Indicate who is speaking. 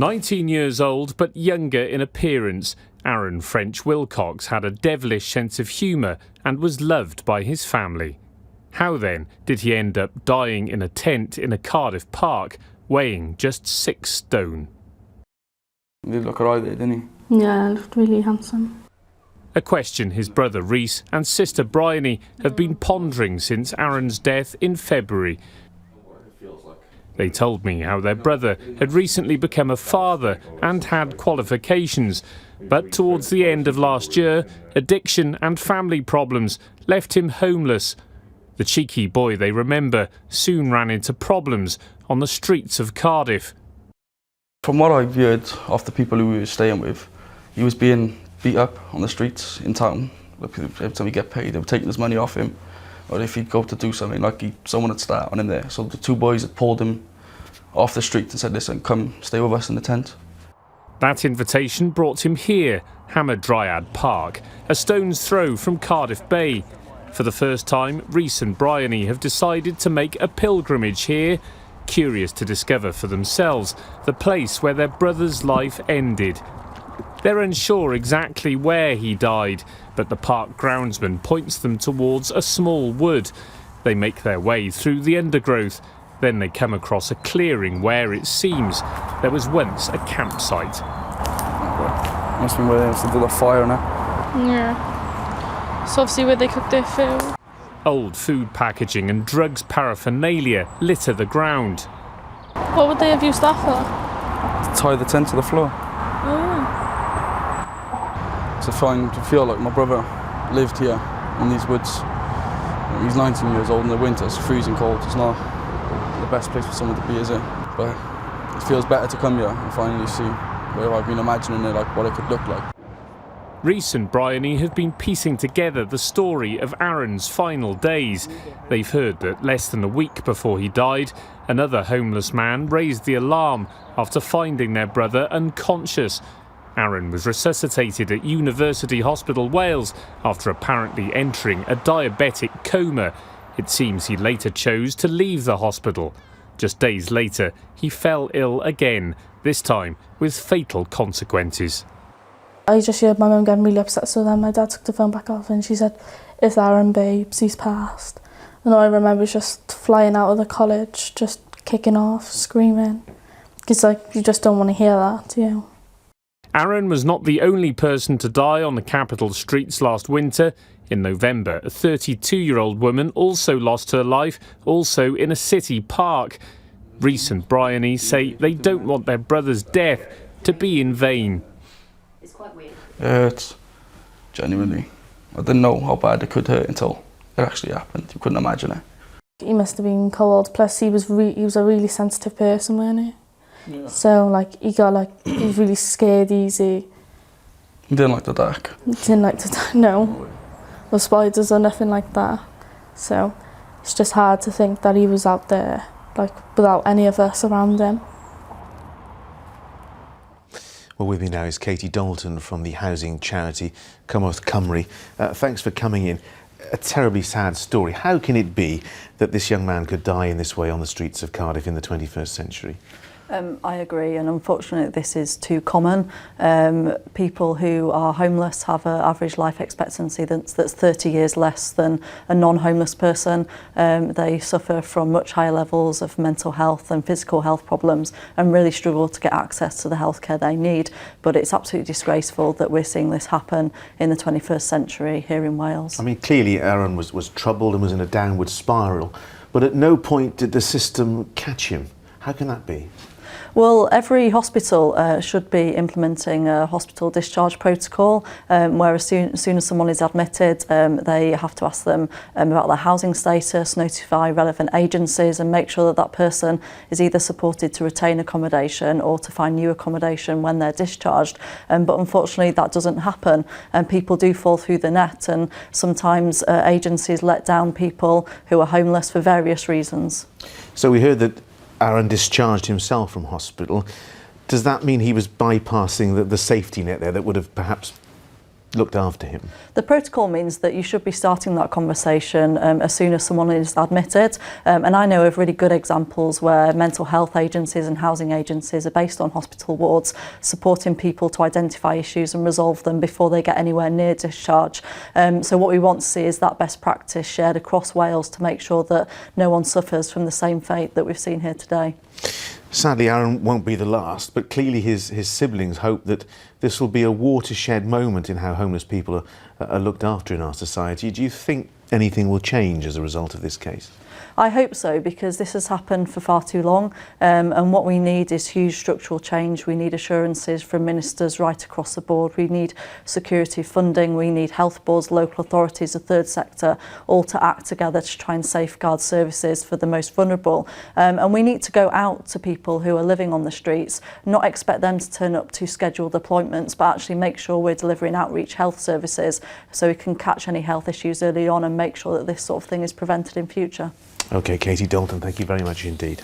Speaker 1: 19 years old but younger in appearance, Aaron French-Willcox had a devilish sense of humour and was loved by his family. How then did he end up dying in a tent in a Cardiff park, weighing just 6 stone?
Speaker 2: He looked alright there, didn't
Speaker 3: he? Yeah, he looked really handsome.
Speaker 1: A question his brother Rhys and sister Bryony have been pondering since Aaron's death in February. They told me how their brother had recently become a father and had qualifications, but towards the end of last year, addiction and family problems left him homeless. The cheeky boy, they remember, soon ran into problems on the streets of Cardiff.
Speaker 2: From what I've heard of the people who he was staying with, he was being beat up on the streets in town. Every time he get paid, they were taking his money off him. Or if he'd go to do something, like someone had started on him there. So the 2 boys had pulled him off the street and said, listen, come stay with us in the tent.
Speaker 1: That invitation brought him here, Hammer Dryad Park, a stone's throw from Cardiff Bay. For the first time, Rhys and Bryony have decided to make a pilgrimage here, curious to discover for themselves the place where their brother's life ended. They're unsure exactly where he died, but the park groundsman points them towards a small wood. They make their way through the undergrowth. Then they come across a clearing where it seems there was once a campsite.
Speaker 2: Must be where they used to do the fire now.
Speaker 3: Yeah. So obviously where they cook their food.
Speaker 1: Old food packaging and drugs paraphernalia litter the ground.
Speaker 3: What would they have used that for?
Speaker 2: To tie the tent to the floor.
Speaker 3: Oh.
Speaker 2: To feel like my brother lived here in these woods. He's 19 years old in the winter, it's freezing cold. It's not the best place for someone to be, is it? But it feels better to come here and finally see where I've been imagining it, like what it could look like.
Speaker 1: Rhys and Bryony have been piecing together the story of Aaron's final days. They've heard that less than a week before he died, another homeless man raised the alarm after finding their brother unconscious. Aaron was resuscitated at University Hospital Wales after apparently entering a diabetic coma. It seems he later chose to leave the hospital. Just days later, he fell ill again, this time with fatal consequences.
Speaker 3: I just heard my mum getting really upset, so then my dad took the phone back off and she said, "It's Aaron, babes, he's passed." And I remember just flying out of the college, just kicking off, screaming. Because you just don't want to hear that, do you?
Speaker 1: Aaron was not the only person to die on the capital streets last winter. In November, a 32-year-old woman also lost her life, also in a city park. Rhys and Bryony say they don't want their brother's death to be in vain.
Speaker 4: It's quite weird.
Speaker 2: Yeah, it's genuinely. I didn't know how bad it could hurt until it actually happened. You couldn't imagine it.
Speaker 3: He must have been cold. Plus, he was a really sensitive person, wasn't he?
Speaker 2: Yeah.
Speaker 3: So, he was really scared easy.
Speaker 2: He didn't like the dark.
Speaker 3: He didn't like the dark, no. Or spiders or nothing like that. So, it's just hard to think that he was out there, without any of us around him.
Speaker 5: Well, with me now is Katie Dalton from the housing charity Cymorth Cymru. Thanks for coming in. A terribly sad story. How can it be that this young man could die in this way on the streets of Cardiff in the 21st century?
Speaker 4: I agree, and unfortunately this is too common. People who are homeless have an average life expectancy that's 30 years less than a non-homeless person. They suffer from much higher levels of mental health and physical health problems and really struggle to get access to the healthcare they need. But it's absolutely disgraceful that we're seeing this happen in the 21st century here in Wales.
Speaker 5: I mean, clearly Aaron was troubled and was in a downward spiral, but at no point did the system catch him. How can that be?
Speaker 4: Well, every hospital should be implementing a hospital discharge protocol where as soon as someone is admitted, they have to ask them about their housing status, notify relevant agencies and make sure that that person is either supported to retain accommodation or to find new accommodation when they're discharged. But unfortunately that doesn't happen and people do fall through the net, and sometimes agencies let down people who are homeless for various reasons.
Speaker 5: So we heard that Aaron discharged himself from hospital. Does that mean he was bypassing the safety net there that would have perhaps looked after him?
Speaker 4: The protocol means that you should be starting that conversation as soon as someone is admitted. And I know of really good examples where mental health agencies and housing agencies are based on hospital wards, supporting people to identify issues and resolve them before they get anywhere near discharge. So what we want to see is that best practice shared across Wales to make sure that no one suffers from the same fate that we've seen here today.
Speaker 5: Sadly, Aaron won't be the last, but clearly his siblings hope that this will be a watershed moment in how homeless people are looked after in our society. Do you think anything will change as a result of this case?
Speaker 4: I hope so, because this has happened for far too long, and what we need is huge structural change. We need assurances from ministers right across the board. We need security funding, we need health boards, local authorities, the third sector, all to act together to try and safeguard services for the most vulnerable. And we need to go out to people who are living on the streets, not expect them to turn up to scheduled appointments, but actually make sure we're delivering outreach health services so we can catch any health issues early on and make sure that this sort of thing is prevented in future.
Speaker 5: OK, Katie Dalton, thank you very much indeed.